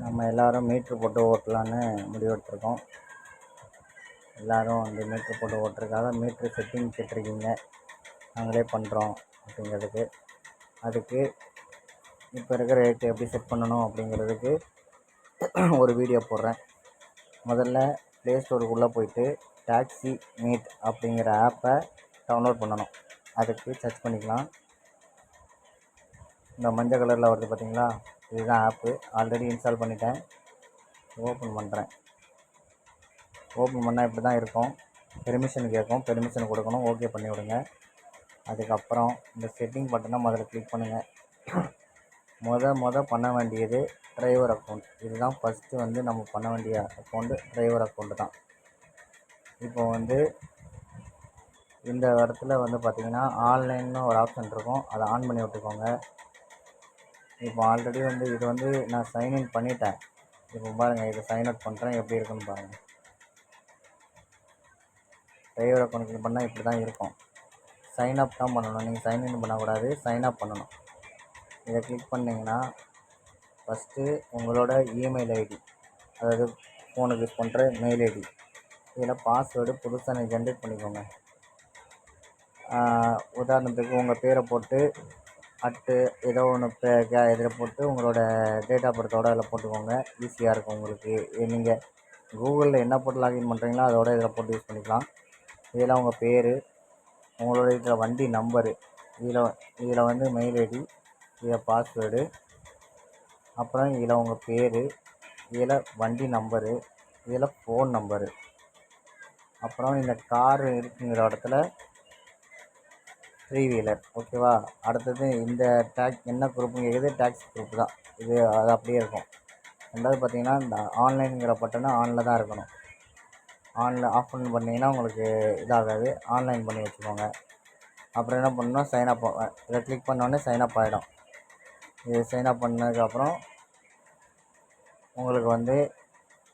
நம்ம எல்லோரும் மீட்ரு போட்டு ஓட்டலான்னு முடிவெடுத்திருக்கோம். எல்லோரும் வந்து மீட்ரு போட்டு ஓட்டுறதுக்காக மீட்ரு செட்டிங் கேட்டிருக்கீங்க. நாங்களே பண்ணுறோம் அப்படிங்கிறதுக்கு. அதுக்கு இப்போ இருக்கிற ரேட்டு எப்படி செட் பண்ணணும் அப்படிங்கிறதுக்கு ஒரு வீடியோ போடுறேன். முதல்ல ப்ளே ஸ்டோருக்குள்ளே போய்ட்டு டாக்ஸி மீட் அப்படிங்கிற ஆப்பை டவுன்லோட் பண்ணணும். அதுக்கு சர்ச் பண்ணிக்கலாம். இந்த மஞ்சள் கலரில் வருது பார்த்தீங்களா, இதுதான் ஆப்பு. ஆல்ரெடி இன்ஸ்டால் பண்ணிட்டேன். ஓப்பன் பண்ணுறேன். ஓப்பன் பண்ணால் இப்படி தான் இருக்கும். பெர்மிஷன் கேட்கும். பெர்மிஷன் கொடுக்கணும். ஓகே பண்ணி விடுங்க. அதுக்கப்புறம் இந்த செட்டிங் பட்டனை முதல்ல கிளிக் பண்ணுங்கள். பண்ண வேண்டியது டிரைவர் அக்கௌண்ட். இதுதான் ஃபஸ்ட்டு வந்து நம்ம பண்ண வேண்டிய அக்கௌண்ட்டு டிரைவர் அக்கௌண்ட்டு தான். இப்போ வந்து இந்த இடத்துல வந்து பார்த்திங்கன்னா ஆன்லைன்னு ஒரு ஆப்ஷன் இருக்கும். அதை ஆன் பண்ணி விட்டுக்கோங்க. இப்போ ஆல்ரெடி வந்து இது வந்து நான் சைன்இன் பண்ணிட்டேன். இப்போ பாருங்கள், இதை சைன் அவுட் பண்ணுறேன். எப்படி இருக்குன்னு பாருங்கள். டிரைவர் அக்கௌண்ட் கிளிக் பண்ணால் இப்படி தான் இருக்கும். சைன் அப் தான் பண்ணணும். நீங்கள் சைன்இன் பண்ணக்கூடாது, சைன் அப் பண்ணணும். இதை கிளிக் பண்ணிங்கன்னா ஃபஸ்ட்டு உங்களோட இமெயில் ஐடி, அதாவது ஃபோனுக்கு யூஸ் பண்ணுற மெயில் ஐடி, இதில் பாஸ்வேர்டு புதுசாக நீங்கள் ஜென்ரேட் பண்ணிக்கோங்க. உதாரணத்துக்கு உங்கள் பேரை போட்டு ஏதோ ஒன்று இதில் போட்டு உங்களோட டேட் ஆஃப் பர்த்தோட இதில் போட்டுக்கோங்க. ஈஸியாக இருக்கும் உங்களுக்கு. நீங்கள் கூகுளில் என்ன போட்டு லாகின் பண்ணுறீங்களோ அதோட இதில் போட்டு யூஸ் பண்ணிக்கலாம். இதில் உங்கள் பேர், உங்களோட இதில் வண்டி நம்பரு, இதில் வந்து மெயில் ஐடி, இதில் பாஸ்வேர்டு, அப்புறம் இதில் உங்கள் பேர், இதில் வண்டி நம்பரு, இதில் ஃபோன் நம்பரு, அப்புறம் இந்த காரு இருக்குங்கிற இடத்துல 3 வீலர். ஓகேவா? அடுத்தது இந்த என்ன குரூப்புன்னு கேட்குது, டாக்ஸி குரூப் தான் இது. அது அப்படியே இருக்கும். ரெண்டாவது பார்த்தீங்கன்னா இந்த ஆன்லைனுங்கிற பட்டனை ஆனில் தான் இருக்கணும். ஆஃப் பண்ணிங்கன்னா உங்களுக்கு இதாகாது. ஆன்லைன் பண்ணி வச்சுக்கோங்க. அப்புறம் என்ன பண்ணணும், சைன் அப். இதை கிளிக் பண்ணோடனே சைன் அப் ஆகிடும். இது சைன் அப் பண்ணதுக்கப்புறம் உங்களுக்கு வந்து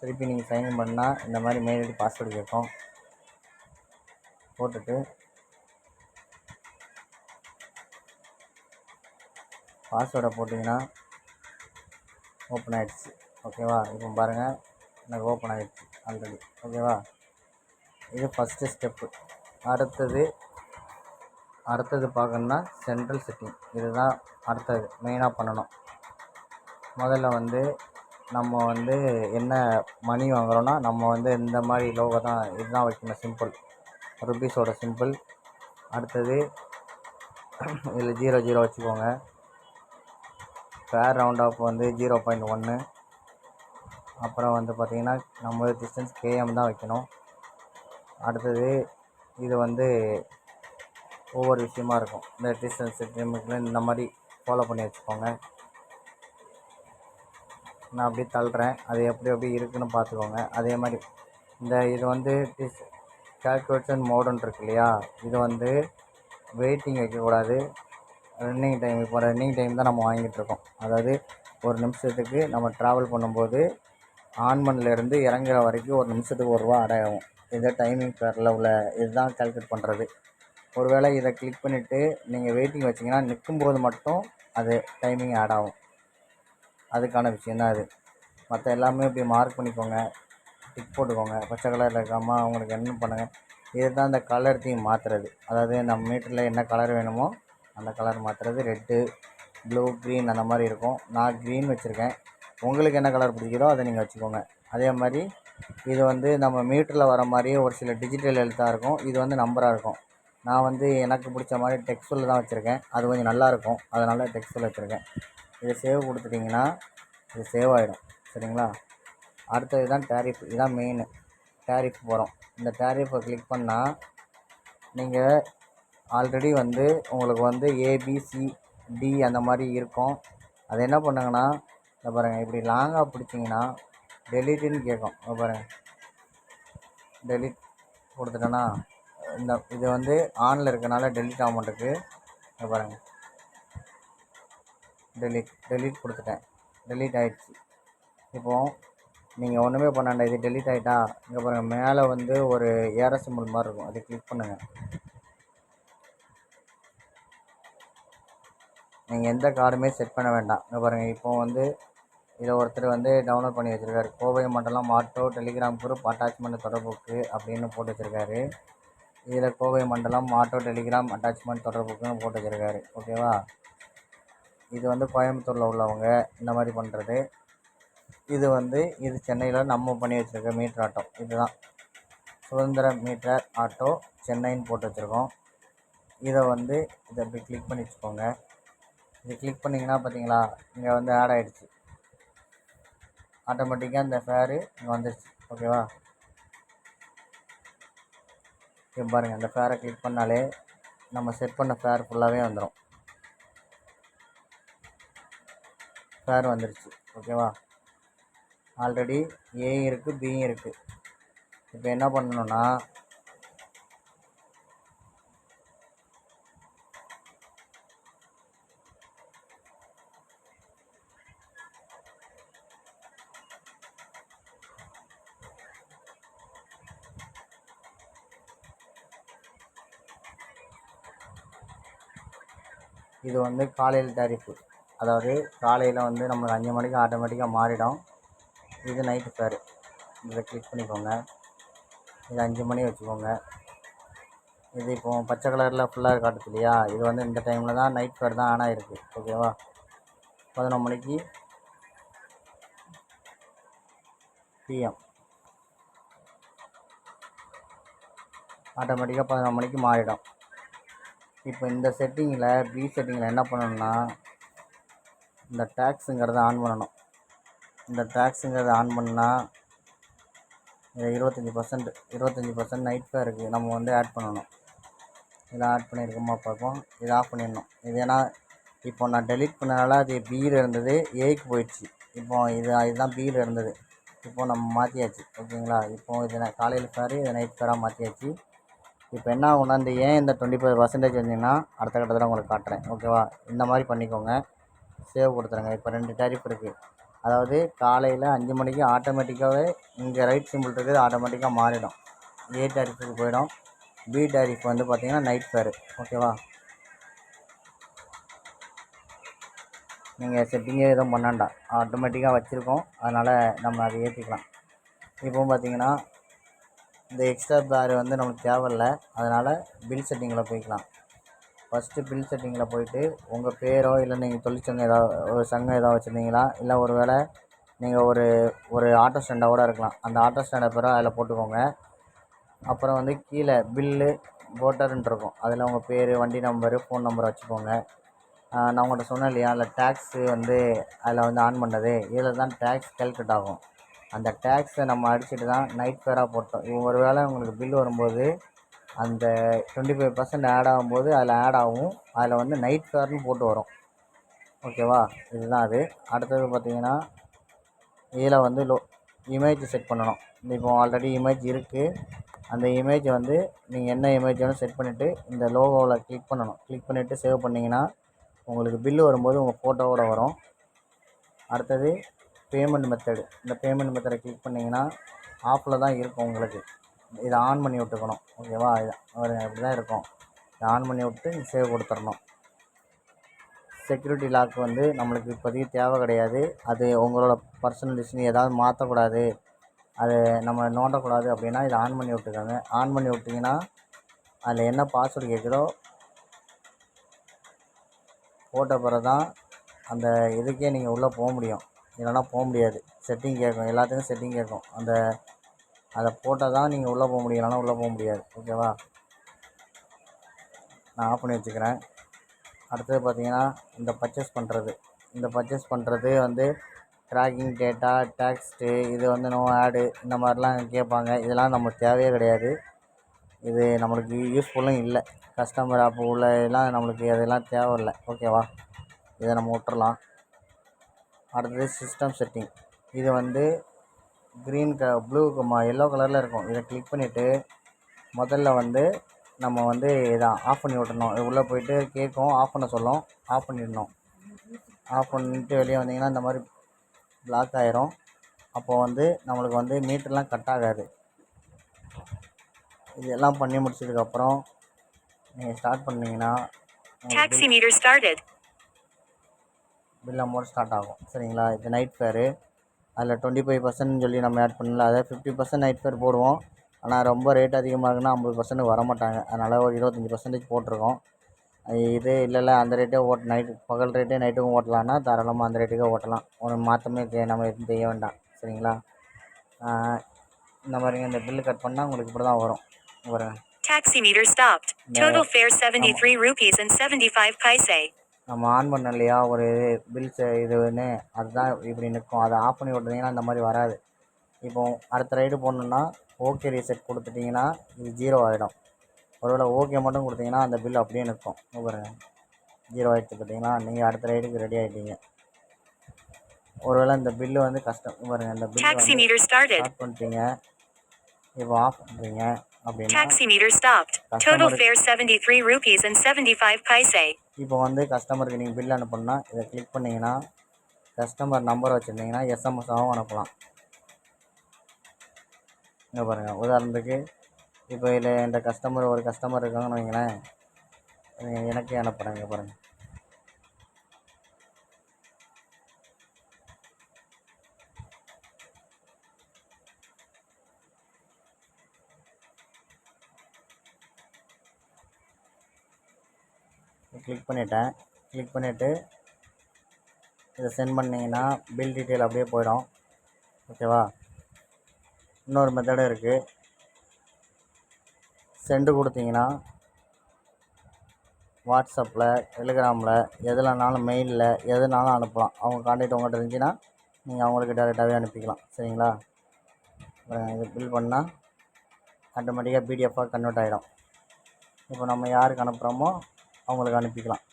திருப்பி நீங்கள் சைன்இன் பண்ணால் இந்த மாதிரி மெயில் ஐடி பாஸ்வேர்டு கேட்கும். போட்டுட்டு பாஸ்வேர்டை போட்டிங்கன்னா ஓப்பன் ஆகிடுச்சு. ஓகேவா? இப்போ பாருங்கள், எனக்கு ஓப்பன் ஆகிடுச்சு ஆல்ரெடி. ஓகேவா? இது ஃபஸ்ட்டு ஸ்டெப்பு. அடுத்தது பார்க்கணுன்னா சென்ட்ரல் செட்டிங். இதுதான் அடுத்தது மெயினாக பண்ணணும். முதல்ல வந்து நம்ம வந்து என்ன மணி வாங்குகிறோன்னா நம்ம வந்து இந்த மாதிரி லோகோ தான், இதுதான் வைக்கணும். சிம்பிள், ருபீஸோட சிம்பிள். அடுத்தது இதில் 00 வச்சுக்கோங்க. ஃபேர் ரவுண்ட் ஆஃப் வந்து 0.1. அப்புறம் வந்து பார்த்திங்கன்னா நம்ம டிஸ்டன்ஸ் கேஎம் தான் வைக்கணும். அடுத்தது இது வந்து ஒவ்வொரு விஷயமா இருக்கும். இந்த டிஸ்டன்ஸ் இந்த மாதிரி ஃபாலோ பண்ணி வச்சுக்கோங்க. நான் அப்படியே தள்ளுறேன். அது எப்படி இருக்குதுன்னு பார்த்துக்கோங்க. அதே மாதிரி இது வந்து கால்குலேஷன் மோடுன்னு இருக்கு இல்லையா, இது வந்து வெயிட்டிங் வைக்கக்கூடாது. Running time. இப்போ ரன்னிங் டைம் தான் நம்ம வாங்கிட்டுருக்கோம். அதாவது ஒரு நிமிஷத்துக்கு நம்ம ட்ராவல் பண்ணும்போது ஆன்மன்லேருந்து இறங்குற வரைக்கும் ஒரு நிமிஷத்துக்கு ₹1 ஆகும். இதை டைமிங் பேரில் உள்ள இதுதான் கால்குலேட் பண்ணுறது. ஒருவேளை இதை கிளிக் பண்ணிவிட்டு நீங்கள் வெயிட்டிங் வச்சிங்கன்னா நிற்கும்போது மட்டும் அது டைமிங் ஆட் ஆகும். அதுக்கான விஷயந்தான் இது. மற்ற எல்லாமே இப்படி மார்க் பண்ணிக்கோங்க, டிக் போட்டுக்கோங்க. பச்சை கலரில் இருக்காமல் அவங்களுக்கு என்ன பண்ணுங்கள், இது தான் இந்த கலர் தீம் மாற்றுறது. அதாவது நம்ம மீட்டரில் என்ன கலர் வேணுமோ அந்த கலர் மாற்றுறது. ரெட்டு, ப்ளூ, க்ரீன் அந்த மாதிரி இருக்கும். நான் க்ரீன் வச்சுருக்கேன். உங்களுக்கு என்ன கலர் பிடிக்குதோ அதை நீங்கள் வச்சுக்கோங்க. அதே மாதிரி இது வந்து நம்ம மீட்டரில் வர மாதிரியே ஒரு சில டிஜிட்டல் எழுத்தாக இருக்கும். இது வந்து நம்பராக இருக்கும். நான் வந்து எனக்கு பிடிச்ச மாதிரி டெக்ஸ்டில் தான் வச்சுருக்கேன். அது கொஞ்சம் நல்லாயிருக்கும், அதனால் டெக்ஸ்டில் வச்சுருக்கேன். இதை சேவ் கொடுத்துட்டிங்கன்னா இது சேவ் ஆகிடும். சரிங்களா? அடுத்தது தான் டேரிஃப். இதுதான் மெயின். டேரிஃப் போகிறோம். இந்த டேரிஃபை கிளிக் பண்ணால் நீங்கள் ஆல்ரெடி வந்து உங்களுக்கு வந்து ABCD அந்த மாதிரி இருக்கும். அது என்ன பண்ணுங்கன்னா, இதை பாருங்கள், இப்படி லாங்காக பிடிச்சிங்கன்னா டெலிட்டுன்னு கேட்கும். பாருங்கள், டெலிட் கொடுத்துட்டேன்னா இது வந்து ஆனில் இருக்கனால டெலிட் ஆக மாட்டேங்குது. பாருங்கள், டெலிட் கொடுத்துட்டேன். டெலிட் ஆகிடுச்சு. இப்போது நீங்கள் ஒன்றுமே பண்ணாண்டா, இது டெலிட் ஆகிட்டா. இங்கே பாருங்கள், மேலே வந்து ஒரு ஏரோ சிம்பிள் மாதிரி இருக்கும். அதை கிளிக் பண்ணுங்கள். நீங்கள் எந்த கார்டுமே செட் பண்ண வேண்டாம். இங்கே பாருங்கள், இப்போ வந்து இதில் ஒருத்தர் வந்து டவுன்லோட் பண்ணி வச்சுருக்காரு. கோவை மண்டலம் ஆட்டோ டெலிகிராம் குரூப் அட்டாச்மெண்ட் தொடர்புக்கு அப்படின்னு போட்டு வச்சுருக்காரு. இதில் கோவை மண்டலம் ஆட்டோ டெலிகிராம் அட்டாச்மெண்ட் தொடர்புக்குன்னு போட்டு வச்சுருக்காரு. ஓகேவா? இது வந்து கோயம்புத்தூரில் உள்ளவங்க இந்த மாதிரி பண்ணுறது. இது சென்னையில் நம்ம பண்ணி வச்சுருக்க மீட்டர் ஆட்டோ. இதுதான் சுதந்திர மீட்டர் ஆட்டோ சென்னைன்னு போட்டு வச்சுருக்கோம். இதை அப்படி கிளிக் பண்ணி வச்சுக்கோங்க. இது கிளிக் பண்ணிங்கன்னா பார்த்தீங்களா, இங்கே வந்து ஆட் ஆகிடுச்சு. ஆட்டோமேட்டிக்காக இந்த ஃபேரு இங்கே வந்துடுச்சு. ஓகேவா? இப்போ பாருங்கள், இந்த ஃபேரை கிளிக் பண்ணாலே நம்ம செட் பண்ண ஃபேர் ஃபுல்லாகவே வந்துடும். ஃபேர் வந்துடுச்சு. ஓகேவா? ஆல்ரெடி ஏயும் இருக்குது, பியும் இருக்குது. இப்போ என்ன பண்ணணுன்னா, இது வந்து காலையில் டாரிஃபு. அதாவது காலையில் வந்து நம்மளுக்கு 5 மணிக்கு ஆட்டோமேட்டிக்காக மாறிடும். இது நைட்டு ஃபேரு. இதை கிளிக் பண்ணிக்கோங்க. இது 5 மணி வச்சுக்கோங்க. இது இப்போது பச்சை கலரில் ஃபுல்லாக காட்டுது இல்லையா, இது வந்து இந்த டைமில் தான் நைட் ஃபேர் தான் ஆன் ஆகிருக்கு. ஓகேவா? 11 மணிக்கு பிஎம் ஆட்டோமேட்டிக்காக 11 மணிக்கு மாறிடும். இப்போ இந்த செட்டிங்கில் பி செட்டிங்கில் என்ன பண்ணணும்னா, இந்த டேக்ஸுங்கிறத ஆன் பண்ணணும். இந்த டேக்ஸுங்கிறத ஆன் பண்ணால் இதில் 25% நைட் ஃபேருக்கு நம்ம வந்து ஆட் பண்ணணும். இதில் ஆட் பண்ணியிருக்கோமா பார்ப்போம். இதை ஆஃப் பண்ணிடணும். இது ஏன்னா இப்போ நான் டெலிட் பண்ணனால அது பியில் இருந்தது ஏக்கு போயிடுச்சு. இதுதான் பியில் இருந்தது. இப்போது நம்ம மாற்றியாச்சு. ஓகேங்களா? இப்போது இது காலையில் ஃபேரு, இதை நைட் ஃபேராக மாற்றியாச்சு. இப்போ என்ன ஆகும்னா, இந்த 25% வந்தீங்கன்னா அடுத்த கட்டத்தில் உங்களுக்கு காட்டுறேன். ஓகேவா? இந்த மாதிரி பண்ணிக்கோங்க. சேவ் கொடுத்துருங்க. இப்போ 2 டேரிஃப் இருக்குது. அதாவது காலையில் 5 மணிக்கு ஆட்டோமேட்டிக்காகவே இங்கே ரைட் சிம்பிள் இருக்குது, ஆட்டோமேட்டிக்காக மாறிடும். ஏ டேரிஃபுக்கு போயிடும். பி டேரிஃப் வந்து பார்த்திங்கன்னா நைட் ஃபேரு. ஓகேவா? நீங்கள் செட்டிங்கே எதுவும் பண்ணாண்டா, ஆட்டோமேட்டிக்காக வச்சுருக்கோம். அதனால் நம்ம அதை ஏற்றிக்கலாம். இப்போ பார்த்திங்கன்னா இந்த எக்ஸ்ட்ரா பேர் வந்து நமக்கு தேவையில்லை. அதனால் பில் செட்டிங்கில் போய்க்கலாம். ஃபஸ்ட்டு பில் செட்டிங்கில் போயிட்டு உங்கள் பேரோ இல்லை நீங்கள் தொழிற்சங்கம் ஒரு சங்கம் ஏதாவது வச்சுருந்தீங்களா, இல்லை ஒரு வேளை நீங்கள் ஒரு ஆட்டோ ஸ்டாண்டாக கூட இருக்கலாம். அந்த ஆட்டோ ஸ்டாண்டை பேரை அதில் போட்டுக்கோங்க. அப்புறம் வந்து கீழே பில்லு போட்டர்ன்ட்டு இருக்கும். அதில் உங்கள் பேர், வண்டி நம்பரு, ஃபோன் நம்பரை வச்சுக்கோங்க. நான் உங்கள்கிட்ட சொன்னேன் இல்லையா, அதில் டேக்ஸு அதில் வந்து ஆன் பண்ணது. இதில் தான் டேக்ஸ் கால்குலேட் ஆகும். அந்த டேக்ஸை நம்ம அடிச்சுட்டு தான் நைட் ஃபேராக போட்டோம். ஒரு வேளை உங்களுக்கு பில் வரும்போது அந்த 25% ஆட் ஆகும்போது அதில் ஆட் ஆகும். அதில் வந்து நைட் ஃபேர்னு போட்டு வரும். ஓகேவா? இதுதான் அது. அடுத்தது பார்த்திங்கன்னா இதில் வந்து இமேஜ் செட் பண்ணணும். இப்போ ஆல்ரெடி இமேஜ் இருக்குது. அந்த இமேஜை வந்து நீங்கள் என்ன இமேஜ் வேணும் செட் பண்ணிவிட்டு இந்த லோகோவில் கிளிக் பண்ணணும். கிளிக் பண்ணிவிட்டு சேவ் பண்ணிங்கன்னா உங்களுக்கு பில்லு வரும்போது உங்கள் ஃபோட்டோவோட வரும். அடுத்தது பேமெண்ட் மெத்தடு. இந்த பேமெண்ட் மெத்தடை கிளிக் பண்ணிங்கன்னா ஆஃபில் தான் இருக்கும் உங்களுக்கு. இதை ஆன் பண்ணி விட்டுக்கணும். ஓகேவா? இப்படி தான் இருக்கும். இதை ஆன் பண்ணி விட்டு சேவ் கொடுத்துடணும். செக்யூரிட்டி லாக் வந்து நம்மளுக்கு இப்போதைக்கு தேவை கிடையாது. அது உங்களோட பர்சனல் டிசிஷன், ஏதாவது மாற்றக்கூடாது, அது நம்ம நோண்டக்கூடாது அப்படின்னா இதை ஆன் பண்ணி விட்டுக்கோங்க. ஆன் பண்ணி விட்டிங்கன்னா அதில் என்ன பாஸ்வேர்டு கேட்குதோ போட்ட பிறகு தான் அந்த இதுக்கே நீங்கள் உள்ளே போக முடியும். இல்லைனா போக முடியாது. செட்டிங் கேட்கும், எல்லாத்துக்கும் செட்டிங் கேட்கும். அதை போட்டால் தான் நீங்கள் உள்ளே போக முடியும், இல்லைனா உள்ளே போக முடியாது. ஓகேவா? நான் ஆஃப் பண்ணி வச்சுக்கிறேன். அடுத்தது பார்த்திங்கன்னா இந்த பர்ச்சேஸ் பண்ணுறது வந்து ட்ராக்கிங் டேட்டா, டேக்ஸ்ட்டு, இது வந்து நோ ஆடு, இந்த மாதிரிலாம் கேட்பாங்க. இதெல்லாம் நமக்கு தேவையே கிடையாது. இது நம்மளுக்கு யூஸ்ஃபுல்லும் இல்லை. கஸ்டமர் ஆப் உள்ள இதெல்லாம் நம்மளுக்கு அதெல்லாம் தேவையில்லை. ஓகேவா? இதை நம்ம விட்டுறலாம். அடுத்தது சிஸ்டம் செட்டிங். இது வந்து ப்ளூ எல்லோ கலரில் இருக்கும். இதை கிளிக் பண்ணிவிட்டு முதல்ல வந்து நம்ம வந்து இதை ஆஃப் பண்ணி விட்டுறணும். உள்ளே போயிட்டு கேட்கும், ஆஃப் பண்ண சொல்லும், ஆஃப் பண்ணிடணும். ஆஃப் பண்ணிட்டு வெளியே வந்தீங்கன்னா இந்த மாதிரி பிளாக் ஆயிரும். அப்போது வந்து நம்மளுக்கு வந்து மீட்டர்லாம் கட் ஆகாது. இதெல்லாம் பண்ணி முடிச்சதுக்கப்புறம் நீங்கள் ஸ்டார்ட் பண்ணிங்கன்னா பில் அமௌண்ட் ஸ்டார்ட் ஆகும். சரிங்களா? இது நைட் ஃபேரு. அதில் 25% சொல்லி நம்ம ஆட் பண்ணல. அதாவது 50% நைட் ஃபேர் போடுவோம். ஆனால் ரொம்ப ரேட் அதிகமாக இருக்குன்னா 50% வரமாட்டாங்க. அதனால் ஒரு 25% போட்டிருக்கோம். இது இல்லை அந்த ரேட்டே நைட்டு பகல் ரேட்டே நைட்டுக்கும் ஓட்டலான்னா தாராளமாக அந்த ரேட்டுக்கே ஓட்டலாம். ஒரு மாற்றமே நம்ம எதுவும் செய்ய வேண்டாம். சரிங்களா? இந்த மாதிரிங்க இந்த பில்லு கட் பண்ணால் உங்களுக்கு இப்படி தான் வரும். ஒரு Taximeter stopped. Total fare 73 rupees and 75 paise. நம்ம ஆன் பண்ண இல்லையா ஒரு பில்ஸ் இதுன்னு, அதுதான் இப்படி நிற்கும். அதை ஆஃப் பண்ணி விட்டுறீங்கன்னா இந்த மாதிரி வராது. இப்போ அடுத்த ரைடு போடணுன்னா ஓகே ரீசெட் கொடுத்துட்டிங்கன்னா இது 0 ஆகிடும். ஒருவேளை ஓகே மட்டும் கொடுத்தீங்கன்னா அந்த பில் அப்படியே நிற்கும். பாருங்கள் 0 ஆகிடுச்சு பார்த்தீங்கன்னா, நீங்கள் அடுத்த ரைடுக்கு ரெடி ஆகிட்டீங்க. ஒருவேளை இந்த பில்லு வந்து கஷ்டம் பாருங்கள், இந்த பில்லு ஸ்டார்ட் பண்ணிட்டீங்க, இப்போ ஆஃப் பண்ணுறீங்க அப்படின்னா Taximeter stopped. Total fare 73 rupees and 75 paise. இப்போ வந்து கஸ்டமருக்கு நீங்கள் பில் அனுப்பணும்னா இதை கிளிக் பண்ணிங்கன்னா கஸ்டமர் நம்பர் வச்சுருந்தீங்கன்னா எஸ்எம்எஸ்ஸாகவும் அனுப்பலாம். இங்கே பாருங்கள், உதாரணத்துக்கு இப்போ இதில் இந்த கஸ்டமர் ஒரு கஸ்டமர் இருக்காங்கன்னு வைங்களேன், எனக்கே அனுப்புகிறேன். இங்கே பாருங்கள், கிளிக் பண்ணிட்டேன். கிளிக் பண்ணிவிட்டு இதை சென்ட் பண்ணிங்கன்னா பில் டீட்டெயில் அப்படியே போயிடும். ஓகேவா? இன்னொரு மெத்தடும் இருக்குது. சென்டு கொடுத்தீங்கன்னா வாட்ஸ்அப்பில், டெலிகிராமில், எதுலனாலும், மெயிலில் எதுனாலும் அனுப்பலாம். அவங்க கான்டாக்ட் உங்கள்கிட்ட இருந்துச்சுன்னா நீங்கள் அவங்களுக்கு டேரெக்டாகவே அனுப்பிக்கலாம். சரிங்களா? இது பில் பண்ணால் ஆட்டோமேட்டிக்காக பிடிஎஃபாக கன்வெர்ட் ஆகிடும். இப்போ நம்ம யாருக்கு அனுப்புகிறோமோ அவங்களுக்கு அனுப்பிக்கலாம்.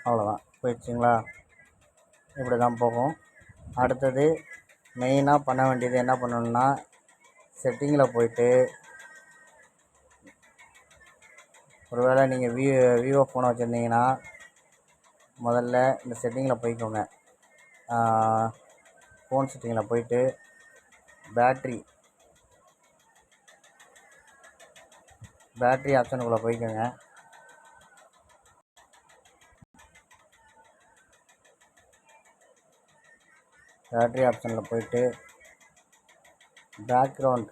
அவ்வளோதான், போயிடுச்சுங்களா? இப்படி தான் போகும். அடுத்தது மெயினாக பண்ண வேண்டியது என்ன பண்ணணுன்னா, செட்டிங்கில் போயிட்டு ஒருவேளை நீங்கள் விவோ ஃபோனை வச்சுருந்தீங்கன்னா முதல்ல இந்த செட்டிங்கில் போய்க்கோங்க. ஃபோன் செட்டிங்கில் போயிட்டு பேட்ரி ஆப்ஷனுக்குள்ளே போய்க்கோங்க. பேட்ரி ஆப்ஷனில் போயிட்டு பேக்ரவுண்ட்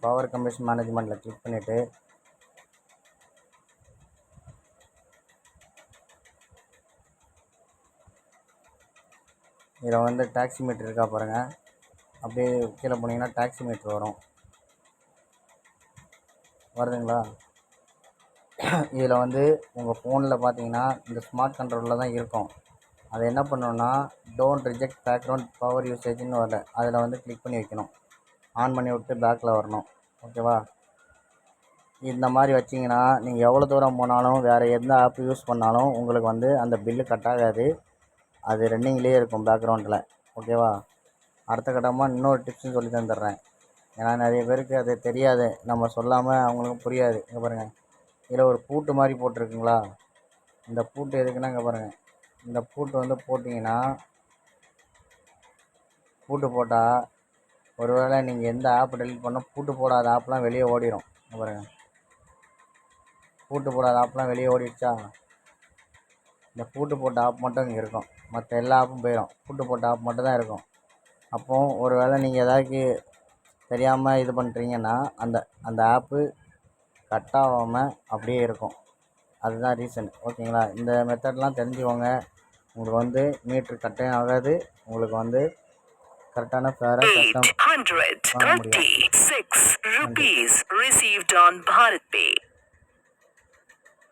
பவர் கன்வர்ஷன் மேனேஜ்மெண்ட்டில் கிளிக் பண்ணிவிட்டு இதில் வந்து டாக்ஸி மீட்டர் இருக்கா பாருங்கள், அப்படியே கீழே போனீங்கன்னா டாக்ஸி மீட்டர் வரும். வருதுங்களா? இதில் வந்து உங்கள் ஃபோனில் பார்த்தீங்கன்னா இந்த ஸ்மார்ட் கண்ட்ரோலில் தான் இருக்கும். அதை என்ன பண்ணணுன்னா டோன்ட் ரிஜெக்ட் பேக்ரவுண்ட் பவர் யூசேஜ்னு வரல, அதில் வந்து கிளிக் பண்ணி வைக்கணும். ஆன் பண்ணி விட்டு பேக்கில் வரணும். ஓகேவா? இந்த மாதிரி வச்சிங்கன்னா நீங்கள் எவ்வளோ தூரம் போனாலும் வேறு எந்த ஆப் யூஸ் பண்ணாலும் உங்களுக்கு வந்து அந்த பில்லு கட் ஆகாது. அது ரன்னிங்லேயே இருக்கும் பேக்ரவுண்டில். ஓகேவா? அடுத்த கட்டமாக இன்னொரு டிப்ஸும் சொல்லி தந்துடுறேன். ஏன்னா நிறைய பேருக்கு அது தெரியாது, நம்ம சொல்லாமல் அவங்களுக்கும் புரியாது. இங்கே பாருங்கள், இதில் ஒரு பூட்டு மாதிரி போட்டிருக்குங்களா? இந்த பூட்டு எதுக்குன்னா இங்கே பாருங்கள், இந்த பூட்டு வந்து போட்டிங்கன்னா, பூட்டு போட்டால் ஒருவேளை நீங்கள் எந்த ஆப் டெலிட் பண்ணால் பூட்டு போடாத ஆப்லாம் வெளியே ஓடிடும். இங்கே பாருங்கள், பூட்டு போடாத ஆப்லாம் வெளியே ஓடிடுச்சா? இந்த பூட்டு போட்ட ஆப் மட்டும் இங்கே இருக்கும், மற்ற எல்லா ஆப்பும் போயிடும். பூட்டு போட்ட ஆப் மட்டும் தான் இருக்கும். அப்போது ஒரு வேளை நீங்கள் ஏதாச்சும் தெரியாமல் இது பண்ணுறீங்கன்னா அந்த ஆப்பு கட் ஆகாமல் அப்படியே இருக்கும். அதுதான் ரீசன். ஓகேங்களா? இந்த மெத்தட்லாம் தெரிஞ்சுக்கோங்க. உங்களுக்கு வந்து மீட்ரு கட்டே ஆகாது. உங்களுக்கு வந்து கரெக்டான ஃபேரை custom 836 rupees received on Bharat Pay.